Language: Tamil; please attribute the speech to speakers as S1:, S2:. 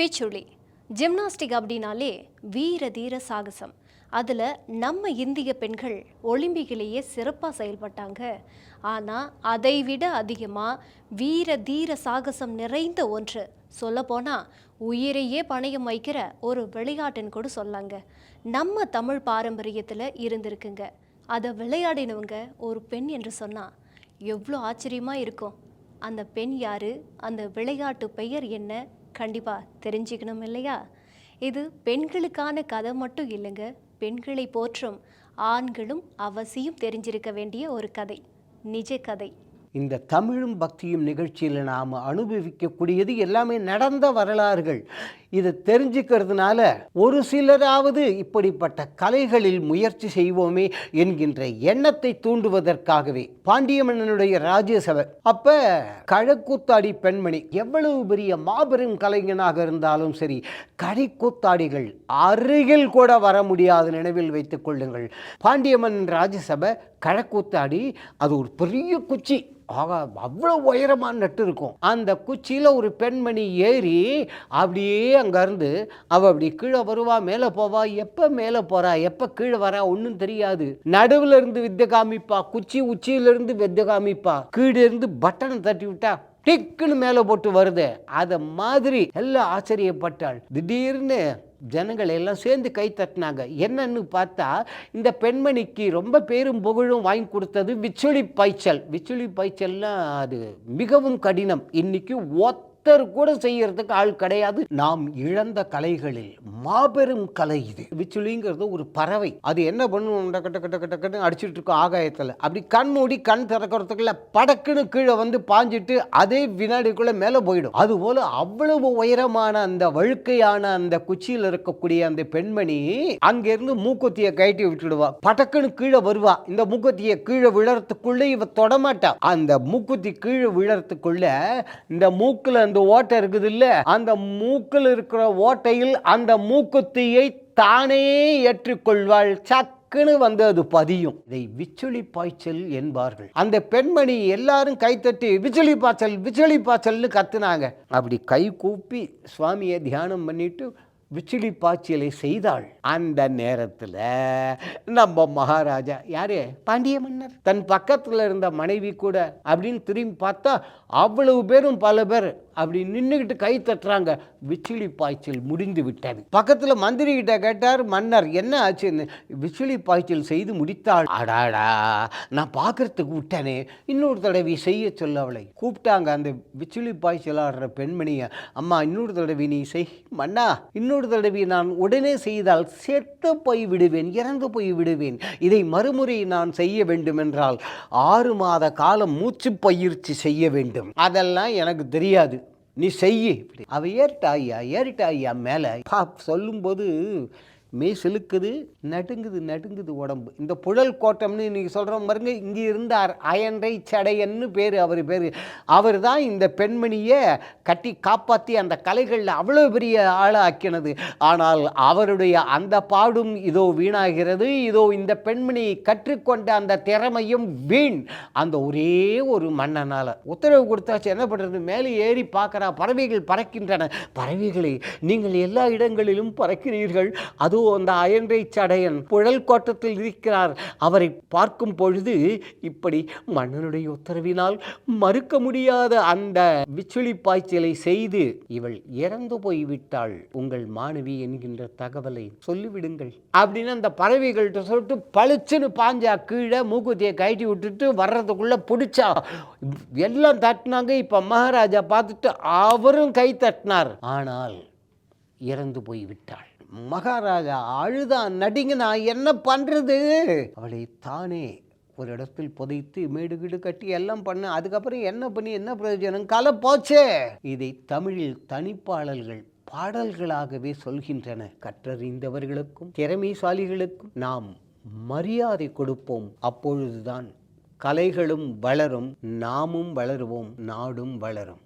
S1: விச்சுளி ஜிம்னாஸ்டிக் அப்படின்னாலே வீர தீர சாகசம். அதில் நம்ம இந்திய பெண்கள் ஒலிம்பிக்கிலேயே சிறப்பாக செயல்பட்டாங்க. ஆனால் அதை விட அதிகமாக வீர தீர சாகசம் நிறைந்த ஒன்று, சொல்லப்போனால் உயிரையே பணயம் வைக்கிற ஒரு விளையாட்டுன்னு கூட சொல்லாங்க. நம்ம தமிழ் பாரம்பரியத்தில் இருந்திருக்குங்க. அதை விளையாடினவங்க ஒரு பெண் என்று சொன்னால் எவ்வளோ ஆச்சரியமாக இருக்கும். அந்த பெண் யாரு, அந்த விளையாட்டு பெயர் என்ன, கண்டிப்பாக தெரிஞ்சுக்கணும் இல்லையா? இது பெண்களுக்கான கதை மட்டும் இல்லைங்க, பெண்களை போற்றும் ஆண்களும் அவசியம் தெரிஞ்சிருக்க வேண்டிய ஒரு கதை, நிஜ கதை.
S2: இந்த தமிழும் பக்தியும் நிகழ்ச்சியில் நாம் அனுபவிக்கக்கூடியது எல்லாமே நடந்த வரலாறுகள். இதை தெரிஞ்சுக்கிறதுனால ஒரு சிலராவது இப்படிப்பட்ட கலைகளில் முயற்சி செய்வோமே என்கின்ற எண்ணத்தை தூண்டுவதற்காகவே பாண்டிய மன்னனுடைய ராஜ்யசபை அப்போ கழக்கூத்தாடி பெண்மணி எவ்வளவு பெரிய மாபெரும் கலைஞனாக இருந்தாலும் சரி, கடைக்கூத்தாடிகள் அருகில் கூட வர முடியாது. நினைவில் வைத்துக் கொள்ளுங்கள், பாண்டிய மன்னன் ராஜ்யசபை கழக்கூத்தாடி அது ஒரு பெரிய குச்சி, அவ்வளோ உயரமாக நட்டு இருக்கும். அந்த குச்சியில் ஒரு பெண்மணி ஏறி அப்படியே அங்கேருந்து அவள் அப்படி கீழே வருவா, மேலே போவா. எப்போ மேலே போகிறா எப்போ கீழே வரா ஒன்றும் தெரியாது. நடுவில் இருந்து வித்தை காமிப்பா, குச்சி உச்சியிலிருந்து வித்தை காமிப்பா, கீழே இருந்து பட்டனை தட்டி விட்டா டிக்குன்னு மேலே போட்டு வருது. அதை மாதிரி எல்லாம் ஆச்சரியப்பட்டாள். திடீர்னு ஜனங்கள் எல்லாம் சேர்ந்து கை தட்டினாங்க. என்னன்னு பார்த்தா இந்த பெண்மணிக்கு ரொம்ப பேரும் புகழும் வாங்கி கொடுத்தது விச்சுளி பாய்ச்சல். விச்சுளி பாய்ச்சல்லாம் அது மிகவும் கடினம். இன்னைக்கு கூட செய்யறதுக்கு ஆள் கிடையாது. நாம் இழந்த கலைகளில் மாபெரும் கலை இது. விச்சுளிங்கிறது ஒரு பறவை. அது என்ன பண்ணும், கட்ட கட்ட கட்ட கட்டு அடிச்சுட்டு இருக்கும் ஆகாயத்தில். அப்படி கண் மூடி கண் திறக்கிறதுக்குள்ள படக்குன்னு கீழே வந்து பாஞ்சிட்டு அதே வினாடிக்குள்ள மேலே போயிடும். அதுபோல அவ்வளவு உயரமான அந்த வழுக்கையான அந்த குச்சியில் இருக்கக்கூடிய அந்த பெண்மணி அங்கிருந்து மூக்குத்தியை கட்டி விட்டுடுவா. படக்குன்னு கீழே வருவா. இந்த மூக்குத்தியை கீழே விழறதுக்குள்ள இவ தொடமாட்டா. அந்த மூக்குத்தி கீழே விழறதுக்குள்ள இந்த மூக்குல அந்த ஓட்டை இருக்குது இல்ல, அந்த மூக்கில் இருக்கிற ஓட்டையில் அந்த மூக்குத்தியை தானே ஏற்றுக்கொள்வாள். சக்குன்னு வந்து அது பதியும். இதை விச்சுளி பாய்ச்சல் என்பார்கள். அந்த பெண்மணி எல்லாரும் கைத்தட்டி விச்சுளி பாய்ச்சல் விச்சுளி பாய்ச்சல்னு கத்துனாங்க. அப்படி கை கூப்பி சுவாமியை தியானம் பண்ணிட்டு விச்சுளி பாய்ச்சலை செய்தாள். அந்த நேரத்தில் நம்ம மகாராஜா யாரு, பாண்டிய மன்னர், தன் பக்கத்தில் இருந்த மனைவி கூட அப்படின்னு திரும்பி பார்த்தா அவ்வளவு பேரும் பல பேர் அப்படி நின்றுக்கிட்டு கை தட்டுறாங்க. விச்சுளி பாய்ச்சல் முடிந்து விட்டது. பக்கத்தில் மந்திரி கிட்ட கேட்டார் மன்னர், என்ன ஆச்சுன்னு. விச்சுளி பாய்ச்சல் செய்து முடித்தாள். அடாடா, நான் பார்க்கறதுக்கு விட்டனே, இன்னொரு தடவை செய்ய சொல்ல அவளை கூப்பிட்டாங்க. அந்த விச்சுளி பாய்ச்சல் ஆடுற பெண்மணியை, அம்மா இன்னொரு தடவை நீ செய். மன்னா, இன்னொரு தடவை நான் உடனே செய்தால் செத்து போய் விடுவேன், இறந்து போய் விடுவேன். இதை மறுமுறை நான் செய்ய வேண்டும் என்றால் 6 மாத காலம் மூச்சு பயிற்சி செய்ய வேண்டும். அதெல்லாம் எனக்கு தெரியாது, நீ செய்ய. அவ ஏறிட்டாயா மேலே. சொல்லும்போது மெய் செலுக்குது, நடுங்குது உடம்பு. இந்த புழல் கோட்டம்னு இன்னைக்கு சொல்கிறோம் பாருங்க, இங்கே இருந்தார் அயன்றை சடையன்னு பேர். அவர் தான் இந்த பெண்மணியை கட்டி காப்பாற்றி அந்த கலைகளில் அவ்வளோ பெரிய ஆளாக்கினது. ஆனால் அவருடைய அந்த பாடும் இதோ வீணாகிறது. இதோ இந்த பெண்மணி கற்றுக்கொண்ட அந்த திறமையும் வீண். அந்த ஒரே ஒரு மன்னனால் உத்தரவு கொடுத்தாச்சு, என்ன பண்ணுறது. மேலே ஏறி பார்க்குறா, பறவைகள் பறக்கின்றன. பறவைகளை நீங்கள் எல்லா இடங்களிலும் பறக்கிறீர்கள், அது அந்த அயன்றை சடையன் புழல் கோட்டத்தில் இருக்கிறார். அவரை பார்க்கும் பொழுது இப்படி மன்னனுடைய உத்தரவினால் மறுக்க முடியாத அந்த விச்சுளி பாய்ச்சலை செய்து இவள் இறந்து போய்விட்டாள். உங்கள் மாணவி என்கின்ற தகவலை சொல்லிவிடுங்கள் அப்படின்னு அந்த பறவைகள்கிட்ட சொல்லிட்டு பளிச்சுன்னு பாஞ்சா கீழே மூக்குத்தியை கட்டி விட்டுட்டு வர்றதுக்குள்ள பிடிச்சா. எல்லாம் தட்டினாங்க. இப்ப மகாராஜா பார்த்துட்டு அவரும் கை தட்டினார். ஆனால் இறந்து போய்விட்டாள். மகாராஜா அழுதான், நடிங்கனா, என்ன பண்றது. அவளை தானே ஒரு இடத்தில் புதைத்து மேடுகீடு கட்டி எல்லாம் பண்ண. அதுக்கப்புறம் என்ன பண்ணி என்ன பிரயோஜனம், கலை போச்சே. இதை தமிழில் தனிப்பாடல்கள் பாடல்களாகவே சொல்கின்றன. கற்றறிந்தவர்களுக்கும் திறமைசாலிகளுக்கும் நாம் மரியாதை கொடுப்போம். அப்பொழுதுதான் கலைகளும் வளரும், நாமும் வளருவோம், நாடும் வளரும்.